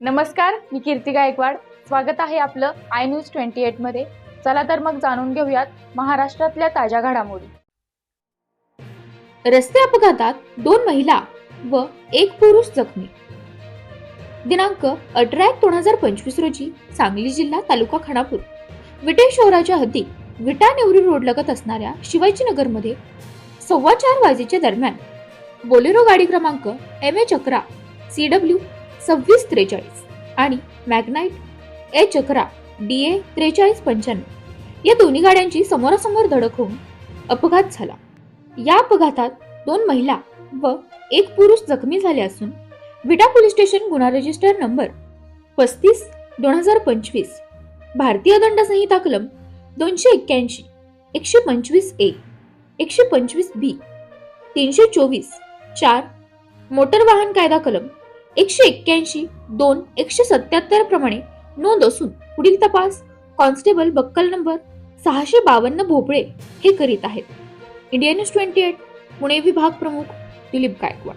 नमस्कार, मी कीर्ती गायकवाड. स्वागत आहे आपलं आय न्यूज 28 मध्ये. चला तर मग जाणून घेऊयात महाराष्ट्रातल्या ताज्या घडामोडी. रस्ते अपघातात 2 महिला व 1 पुरुष जखमी. दिनांक 18/1/2025 रोजी सांगली जिल्हा तालुका खानापूर विटे शहराच्या हद्दीत विटा नेवरी रोड लगत असणाऱ्या शिवाजीनगरमध्ये 4:15 वाजेच्या दरम्यान बोलेरो गाडी क्रमांक MH11 CW 2643 आणि मॅग्नाइट H11 DA 4395 या दोन्ही गाड्यांची समोरासमोर धडक होऊन अपघात झाला. या अपघातात 2 महिला व 1 पुरुष जखमी झाले असून विटा पोलीस स्टेशन गुन्हा रजिस्टर नंबर 35/2025 भारतीय दंड संहिता कलम 281 125A 125B 324/4 मोटर वाहन कायदा कलम 181(2)177 प्रमाणे नोंद असून पुढील तपास कॉन्स्टेबल बक्कल नंबर 652 भोपळे हे करीत आहेत. इंडिया न्यूज 28 पुणे विभाग प्रमुख दिलीप गायकवाड.